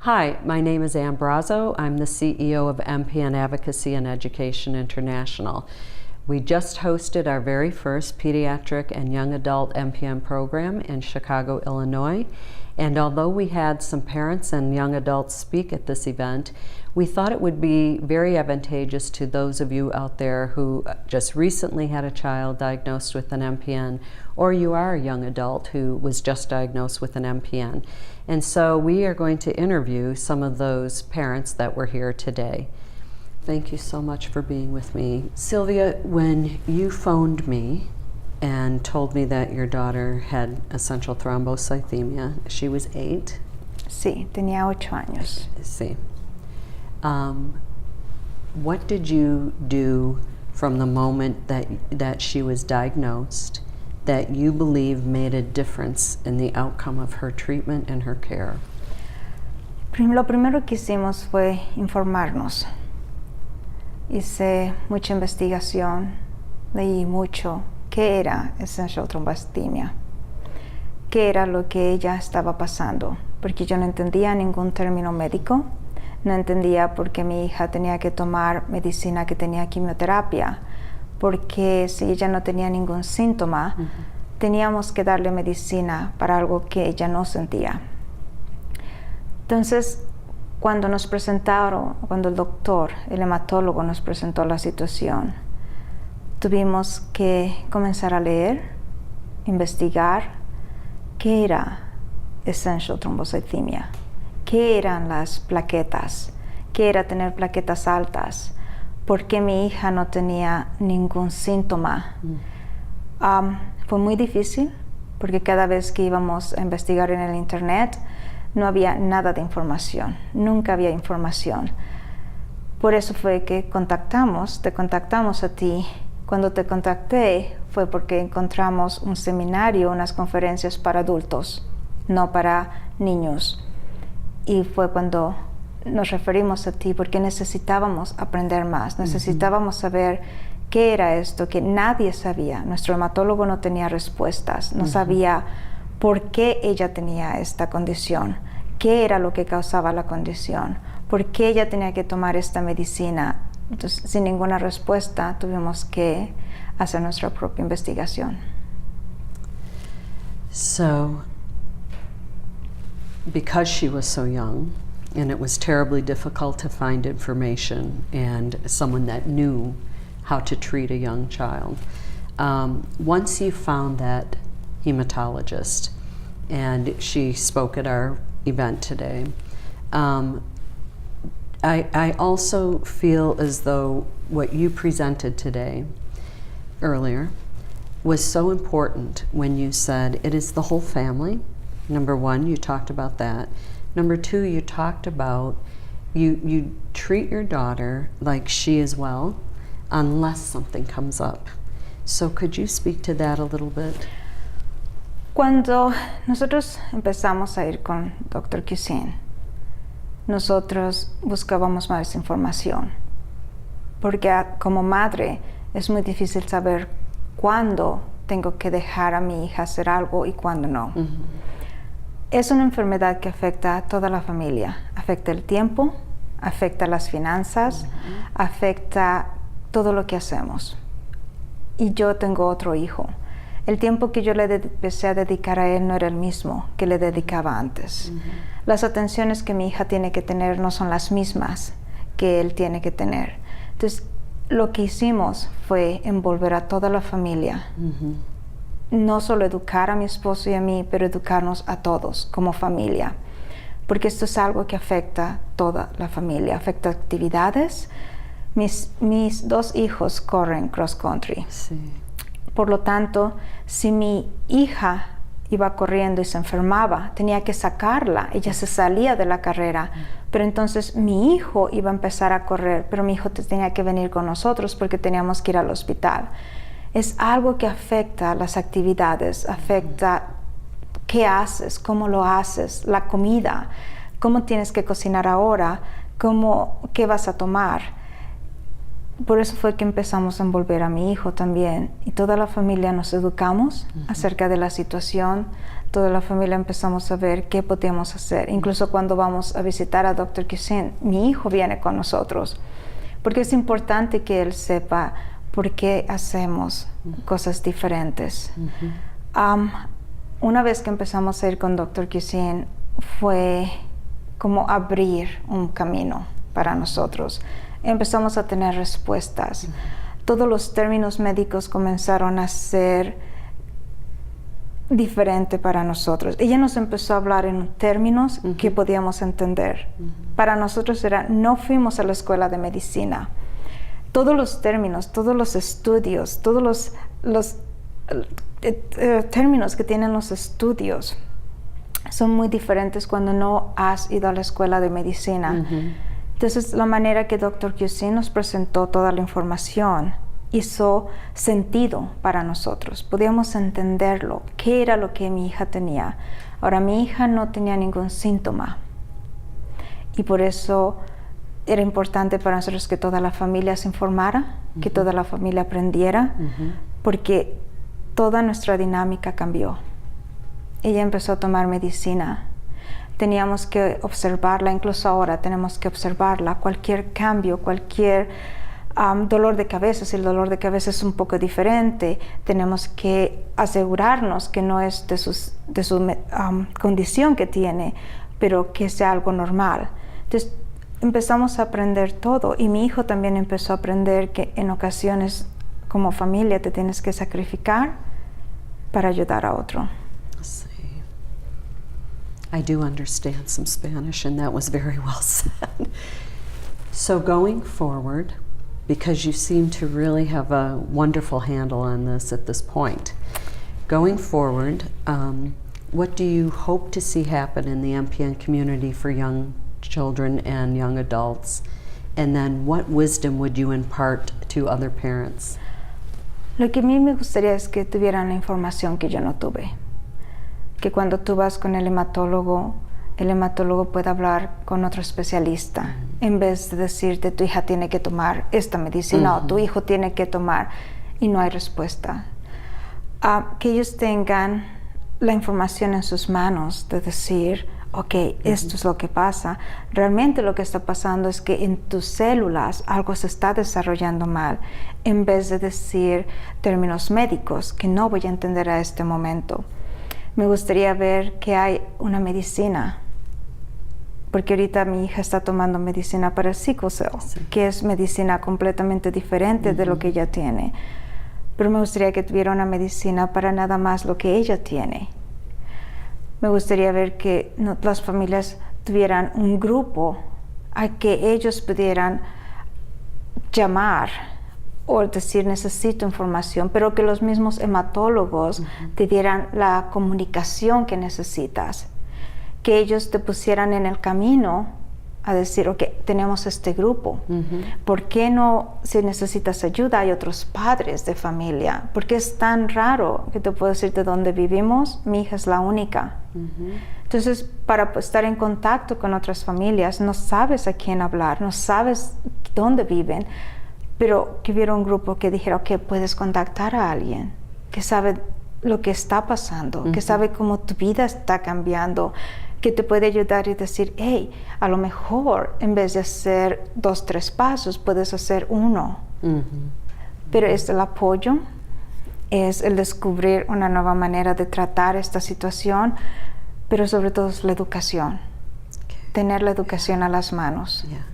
Hi, my name is Ann Brazo. I'm the CEO of MPN Advocacy and Education International. We just hosted our very first pediatric and young adult MPN program in Chicago, Illinois. And although we had some parents and young adults speak at this event, we thought it would be very advantageous to those of you out there who just recently had a child diagnosed with an MPN, or you are a young adult who was just diagnosed with an MPN. And so we are going to interview some of those parents that were here today. Thank you so much for being with me. Sylvia, when you phoned me and told me that your daughter had essential thrombocythemia, she was 8? Sí, tenía 8 años. Sí. What did you do from the moment that she was diagnosed that you believe made a difference in the outcome of her treatment and her care? Lo primero que hicimos fue informarnos. Hice mucha investigación, leí mucho qué era essential thrombocythemia, qué era lo que ella estaba pasando, porque yo no entendía ningún término médico, no entendía por qué mi hija tenía que tomar medicina que tenía quimioterapia, porque si ella no tenía ningún síntoma, teníamos que darle medicina para algo que ella no sentía. Entonces, cuando el doctor, el hematólogo nos presentó la situación, tuvimos que comenzar a leer, investigar qué era essential thrombocythemia, qué eran las plaquetas, qué era tener plaquetas altas, por qué mi hija no tenía ningún síntoma. Fue muy difícil porque cada vez que íbamos a investigar en el internet no había nada de información, nunca había información. Por eso fue que te contactamos a ti. Cuando te contacté fue porque encontramos un seminario, unas conferencias para adultos, no para niños. Y fue cuando nos referimos a ti porque necesitábamos aprender más, necesitábamos saber qué era esto que nadie sabía. Nuestro hematólogo no tenía respuestas, no sabía por qué ella tenía esta condición, qué era lo que causaba la condición, por qué ella tenía que tomar esta medicina. Entonces, sin ninguna respuesta, tuvimos que hacer nuestra propia investigación. So, because she was so young, and it was terribly difficult to find information and someone that knew how to treat a young child, once you found that hematologist, and she spoke at our event today, I also feel as though what you presented today, earlier, was so important when you said it is the whole family. Number one, you talked about that. Number two, you talked about you treat your daughter like she is well unless something comes up. So could you speak to that a little bit? Cuando nosotros empezamos a ir con Dr. Cuisine, nosotros buscábamos más información, porque como madre es muy difícil saber cuándo tengo que dejar a mi hija hacer algo y cuándo no. Es una enfermedad que afecta a toda la familia, afecta el tiempo, afecta las finanzas, afecta todo lo que hacemos. Y yo tengo otro hijo. El tiempo que yo le empecé a dedicar a él no era el mismo que le dedicaba antes. Las atenciones que mi hija tiene que tener no son las mismas que él tiene que tener. Entonces, lo que hicimos fue envolver a toda la familia. No solo educar a mi esposo y a mí, pero educarnos a todos como familia. Porque esto es algo que afecta a toda la familia, afecta actividades. Mis 2 hijos corren cross country. Sí. Por lo tanto, si mi hija iba corriendo y se enfermaba, tenía que sacarla. Ella se salía de la carrera. Pero entonces mi hijo iba a empezar a correr, pero mi hijo tenía que venir con nosotros porque teníamos que ir al hospital. Es algo que afecta las actividades, afecta qué haces, cómo lo haces, la comida, cómo tienes que cocinar ahora, qué vas a tomar. Por eso fue que empezamos a envolver a mi hijo también. Y toda la familia nos educamos acerca de la situación. Toda la familia empezamos a ver qué podíamos hacer. Incluso cuando vamos a visitar a Dr. Cuisine, mi hijo viene con nosotros. Porque es importante que él sepa por qué hacemos cosas diferentes. Una vez que empezamos a ir con Dr. Cuisine, fue como abrir un camino para nosotros. Empezamos a tener respuestas. Todos los términos médicos comenzaron a ser diferentes para nosotros. Ella nos empezó a hablar en términos que podíamos entender. Para nosotros era, no fuimos a la escuela de medicina. Todos los términos, todos los estudios, todos los términos que tienen los estudios son muy diferentes cuando no has ido a la escuela de medicina. Entonces, la manera que Dr. Cuisine nos presentó toda la información hizo sentido para nosotros. Podíamos entenderlo, qué era lo que mi hija tenía. Ahora, mi hija no tenía ningún síntoma. Y por eso era importante para nosotros que toda la familia se informara, que toda la familia aprendiera, porque toda nuestra dinámica cambió. Ella empezó a tomar medicina. Teníamos que observarla, incluso ahora tenemos que observarla. Cualquier cambio, cualquier dolor de cabeza, si el dolor de cabeza es un poco diferente, tenemos que asegurarnos que no es de su condición que tiene, pero que sea algo normal. Entonces empezamos a aprender todo, y mi hijo también empezó a aprender que en ocasiones como familia te tienes que sacrificar para ayudar a otro. I do understand some Spanish, and that was very well said. So going forward, because you seem to really have a wonderful handle on this at this point, going forward, what do you hope to see happen in the MPN community for young children and young adults? And then what wisdom would you impart to other parents? Lo que a mí me gustaría es que tuvieran la información que yo no tuve. Que cuando tú vas con el hematólogo puede hablar con otro especialista, en vez de decirte tu hija tiene que tomar esta medicina o tu hijo tiene que tomar, y no hay respuesta. Que ellos tengan la información en sus manos de decir, ok, esto es lo que pasa. Realmente lo que está pasando es que en tus células algo se está desarrollando mal, en vez de decir términos médicos que no voy a entender a este momento. Me gustaría ver que hay una medicina, porque ahorita mi hija está tomando medicina para el sickle cell, que es medicina completamente diferente de lo que ella tiene. Pero me gustaría que tuviera una medicina para nada más lo que ella tiene. Me gustaría ver que las familias tuvieran un grupo a que ellos pudieran llamar o decir necesito información, pero que los mismos hematólogos te dieran la comunicación que necesitas, que ellos te pusieran en el camino a decir, ok, tenemos este grupo, ¿por qué no, si necesitas ayuda, hay otros padres de familia? Porque es tan raro que te puedo decir de dónde vivimos, mi hija es la única. Entonces, para estar en contacto con otras familias, no sabes a quién hablar, no sabes dónde viven, pero que hubiera un grupo que dijera, ok, puedes contactar a alguien que sabe lo que está pasando, que sabe cómo tu vida está cambiando, que te puede ayudar y decir, hey, a lo mejor en vez de hacer 2, 3 pasos, puedes hacer 1. Pero es el apoyo, es el descubrir una nueva manera de tratar esta situación, pero sobre todo es la educación, tener la educación a las manos. Yeah.